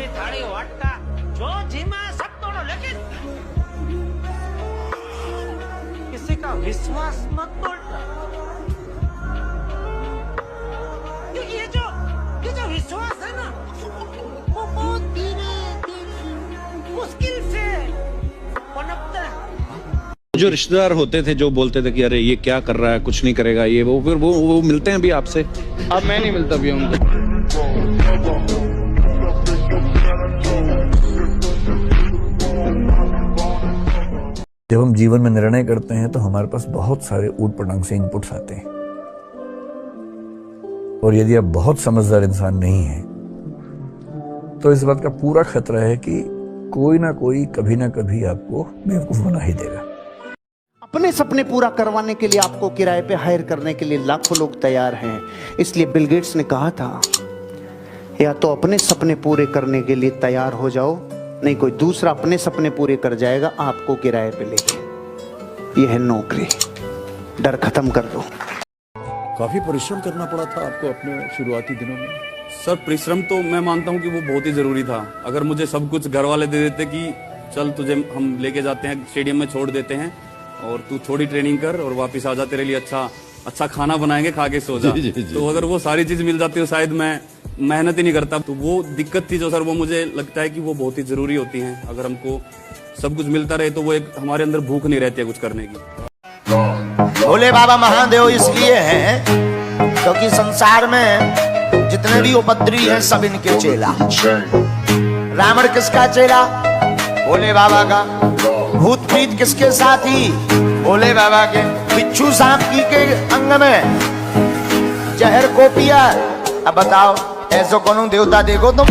थोड़ी थाड़ी वोडका जो जिमा सब तोड़ो, लेकिन किसी का विश्वास मत तोड़ना, क्योंकि ये जो विश्वास है ना वो बहुत धीरे मुश्किल से पनपता है। जो रिश्तेदार होते थे जो बोलते थे कि अरे ये क्या कर रहा है, कुछ नहीं करेगा ये वो, फिर वो मिलते हैं अभी आपसे? अब मैं नहीं मिलता भी उनको। जब हम जीवन में निर्णय करते हैं तो हमारे पास बहुत सारे ऊट पटांग से इनपुट्स आते हैं, और यदि आप बहुत समझदार इंसान नहीं हैं तो इस बात का पूरा खतरा है कि कोई ना कोई कभी ना कभी आपको बेवकूफ बना ही देगा। अपने सपने पूरा करवाने के लिए आपको किराए पे हायर करने के लिए लाखों लोग तैयार हैं। इसलिए बिल गेट्स ने कहा था, या तो अपने सपने पूरे करने के लिए तैयार हो जाओ, नहीं कोई दूसरा अपने सपने पूरे कर जाएगा आपको किराए पे लेके। यह है नौकरी, डर खत्म कर दो। काफी परिश्रम करना पड़ा था आपको अपने शुरुआती दिनों में? सर परिश्रम तो मैं मानता हूँ कि वो बहुत ही जरूरी था। अगर मुझे सब कुछ घर वाले दे देते कि चल तुझे हम लेके जाते हैं स्टेडियम में छोड़ देते हैं और तू थोड़ी ट्रेनिंग कर और वापस आ जा, तेरे लिए अच्छा खाना बनाएंगे, खा के सो जा। तो अगर वो सारी चीज मिल जाती है शायद मैं मेहनत ही नहीं करता। तो वो दिक्कत थी जो सर, वो मुझे लगता है कि वो बहुत ही जरूरी होती है। अगर हमको सब कुछ मिलता रहे तो वो एक हमारे अंदर भूख नहीं रहती है कुछ करने की। भोले बाबा महादेव इसलिए हैं क्योंकि संसार में जितने भी उपद्रवी हैं सब इनके चेला। रावण किसका चेला? भोले बाबा का। भूत प्रीत किसके साथी? भोले बाबा के। बिच्छू सांप की के अंग में जहर को पिया। अब बताओ ऐसा कौन देवता देखो तुम?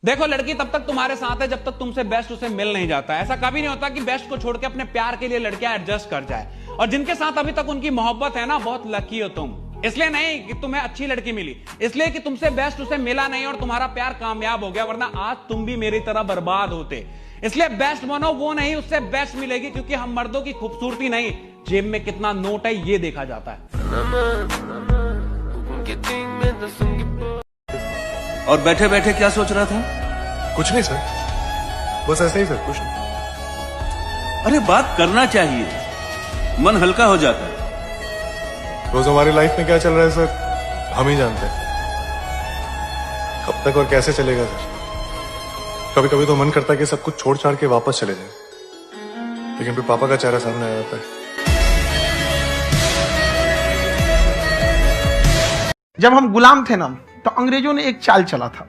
देखो लड़की तब तक तुम्हारे साथ है जब तक तुमसे बेस्ट उसे मिल नहीं जाता। ऐसा कभी नहीं होता कि बेस्ट को छोड़ के अपने प्यार के लिए लड़कियां एडजस्ट कर जाए। और जिनके साथ अभी तक उनकी मोहब्बत है ना, बहुत लकी हो तुम। इसलिए नहीं कि तुम्हें अच्छी लड़की मिली, इसलिए कि तुमसे बेस्ट उसे मिला नहीं और तुम्हारा प्यार कामयाब हो गया, वरना आज तुम भी मेरी तरह बर्बाद होते। इसलिए बेस्ट बनो, वो नहीं उससे बेस्ट मिलेगी, क्योंकि हम मर्दों की खूबसूरती नहीं जेब में कितना नोट है ये देखा जाता है। और बैठे बैठे क्या सोच रहा था? कुछ नहीं सर, बस ऐसे ही सर, कुछ नहीं। अरे बात करना चाहिए, मन हल्का हो जाता है। रोज हमारी लाइफ में क्या चल रहा है सर हम ही जानते हैं। कब तक और कैसे चलेगा सर? कभी कभी तो मन करता है कि सब कुछ छोड़ छाड़ के वापस चले जाए, लेकिन फिर पापा का चेहरा सामने आ जाता है। जब हम गुलाम थे ना, तो अंग्रेजों ने एक चाल चला था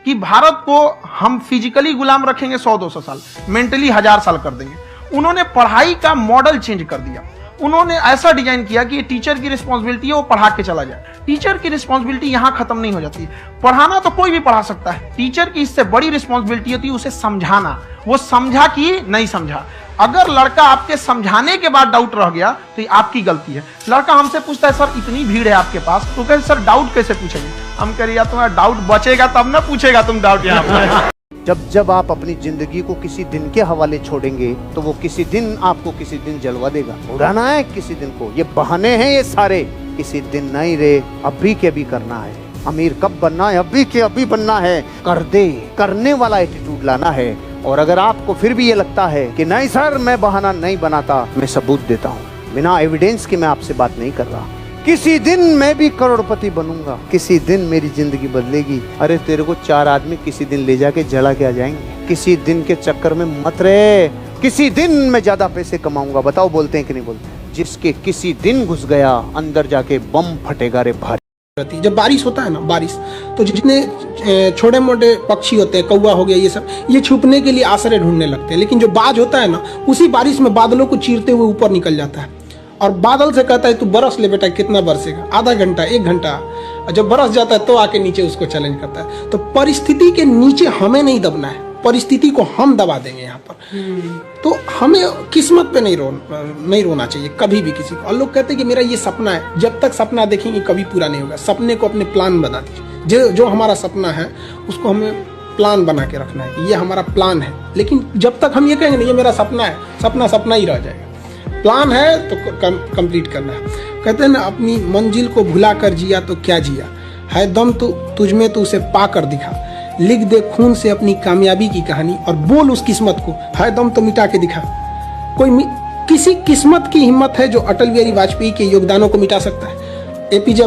कि भारत को हम फिजिकली गुलाम रखेंगे 100-200 साल, मेंटली 1000 साल कर देंगे। उन्होंने पढ़ाई का मॉडल चेंज कर दिया। उन्होंने ऐसा डिजाइन किया कि ये टीचर की रिस्पॉन्सिबिलिटी है, वो पढ़ा के चला जाए। टीचर की रिस्पॉन्सिबिलिटी यहां खत्म नहीं हो जाती। पढ़ाना तो कोई भी पढ़ा सकता है, टीचर की इससे बड़ी रिस्पॉन्सिबिलिटी होती है उसे समझाना। वो समझा कि नहीं समझा। अगर लड़का आपके समझाने के बाद डाउट रह गया तो ये आपकी गलती है। लड़का हमसे पूछता है सर इतनी भीड़ है आपके पास, तो कहते सर डाउट कैसे पूछेंगे? हम कह रहे यार तुम्हारा डाउट बचेगा तब ना पूछेगा तुम डाउट यहाँ पे। जब आप अपनी जिंदगी को किसी दिन के हवाले छोड़ेंगे तो वो किसी दिन आपको किसी दिन जलवा देगा। उड़ाना है किसी दिन को, ये बहाने हैं ये सारे। किसी दिन नहीं रे, अभी के अभी करना है। अमीर कब बनना है? अभी के अभी बनना है। कर दे, करने वाला एटीट्यूड लाना है। और अगर आपको फिर भी ये लगता है कि नहीं सर मैं बहाना नहीं बनाता, मैं सबूत देता हूँ। बिना एविडेंस के मैं आपसे बात नहीं कर रहा। किसी दिन मैं भी करोड़पति बनूंगा, किसी दिन मेरी जिंदगी बदलेगी। अरे तेरे को 4 आदमी किसी दिन ले जाके जला के आ जाएंगे। किसी दिन के चक्कर में मत रहे, किसी दिन मैं ज्यादा पैसे कमाऊंगा। बताओ बोलते हैं कि नहीं बोलते? जिसके किसी दिन घुस गया अंदर जाके बम फटेगा रे भारी। जब बारिश होता है ना, बारिश तो जितने छोटे मोटे पक्षी होते हैं, कौवा हो गया, ये सब ये छुपने के लिए आश्रय ढूंढने लगते हैं। लेकिन जो बाज होता है ना, उसी बारिश में बादलों को चीरते हुए ऊपर निकल जाता है और बादल से कहता है तू बरस ले बेटा। कितना बरसेगा? आधा घंटा, 1 घंटा। जब बरस जाता है तो आके नीचे उसको चैलेंज करता है। तो परिस्थिति के नीचे हमें नहीं दबना है, परिस्थिति को हम दबा देंगे यहाँ पर। तो हमें किस्मत पे नहीं रोना चाहिए कभी भी किसी को। और लोग कहते हैं कि मेरा ये सपना है, जब तक सपना देखेंगे कभी पूरा नहीं होगा। सपने को अपने प्लान बना दीजिए। जो हमारा सपना है उसको हमें प्लान बना के रखना है, ये हमारा प्लान है। लेकिन जब तक हम ये कहेंगे नहीं ये मेरा सपना है, सपना सपना ही रह जाएगा। प्लान है तो कंप्लीट करना है। कहते हैं ना, अपनी मंजिल को भुला कर जिया तो क्या जिया, है दम तो तुझमें तो उसे पा कर दिखा, लिख दे खून से अपनी कामयाबी की कहानी और बोल उस किस्मत को, है दम तो मिटा के दिखा। किसी किस्मत की हिम्मत है जो अटल बिहारी वाजपेयी के योगदानों को मिटा सकता है। एपीजे